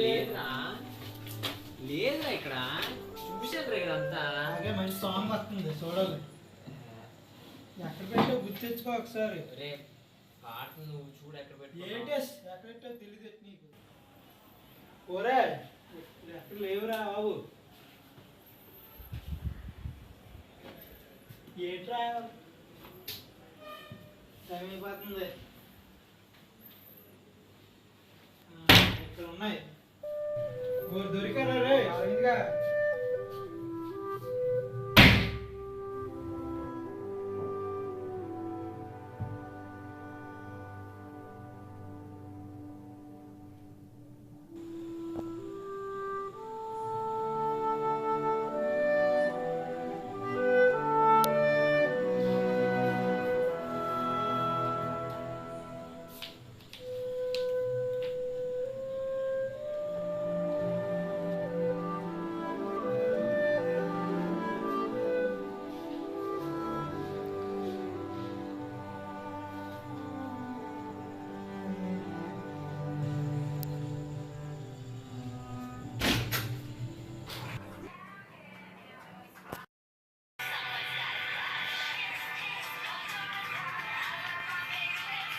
లేదురా లేదురా ఇక్కడ చూసాను ఇదంతా. అదే మంచి సాంగ్ వస్తుంది చూడాలి. ఎక్కడ పెట్టో గుర్తు తెచ్చుకో ఒకసారి. రే పాట నువ్వు చూడు ఎక్కడ పెట్టు. ఎక్కడ పెట్టో తెలియదు నీకు. ఓరే ఎక్కడ లేవురా బాబు. ఏంట్రా టైం అయిపోతుంది. ఇక్కడ ఉన్నాయి. దొరికారా రే అరవింద్గా?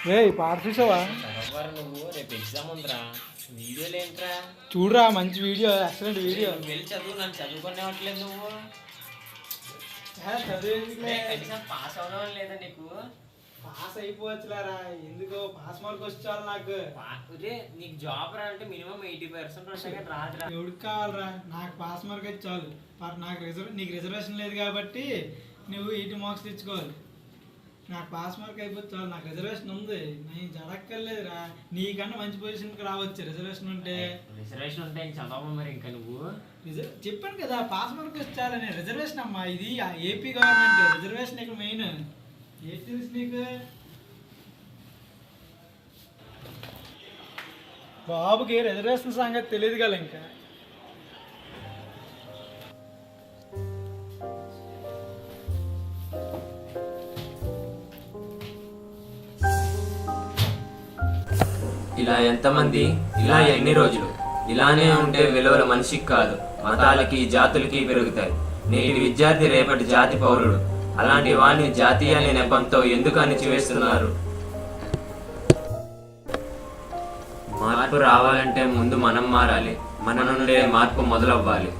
రే పాట చూసావా? నువ్వు రేపు ఎగ్జామ్ ఉందిరా. వీడియోలు ఏంట్రా? చూడరా మంచి వీడియో, ఎక్సలెంట్ వీడియో. వెళ్ళి చదువు. నన్ను చదువుకునేవట్లేదు నువ్వు. కనీసం పాస్ అవ్వడం లేదా నీకు? పాస్ అయిపోవచ్చులారా. ఎందుకో పాస్ మార్క్ వచ్చాలి నాకు. నీకు జాబ్ రా అంటే మినిమం 80% వస్తే రాదురా. ఎవరికి కావాలరా? నాకు పాస్ మార్క్ అయితే చాలు. నీకు రిజర్వేషన్ లేదు కాబట్టి నువ్వు 80 మార్క్స్ తెచ్చుకోవాలి. నాకు పాస్ మార్క్ అయిపోతే చాలు. నాకు రిజర్వేషన్ ఉంది, నేను చదక్కర్లేదురా. నీకన్నా మంచి పొజిషన్కి రావచ్చు రిజర్వేషన్ ఉంటే. రిజర్వేషన్ ఉంటే చదవమా మరి? ఇంకా నువ్వు చెప్పాను కదా పాస్ మార్క్ వచ్చాలని. రిజర్వేషన్ అమ్మా, ఇది ఏపీ గవర్నమెంట్ రిజర్వేషన్ ఇక్కడ మెయిన్. ఏం తెలుసు నీకు? బాబుకి రిజర్వేషన్ సంగతి తెలియదు కదా ఇంకా. ఇలా ఎంతమంది, ఇలా ఎన్ని రోజులు ఇలానే ఉంటే విలువలు మనిషికి కాదు మతాలకి జాతులకి పెరుగుతాయి. నేటి విద్యార్థి రేపటి జాతి పౌరుడు. అలాంటి వాడిని జాతీయ అనే నెపంతో ఎందుకు అణిచివేస్తున్నారు? మార్పు రావాలంటే ముందు మనం మారాలి. మన నుండే మార్పు మొదలవ్వాలి.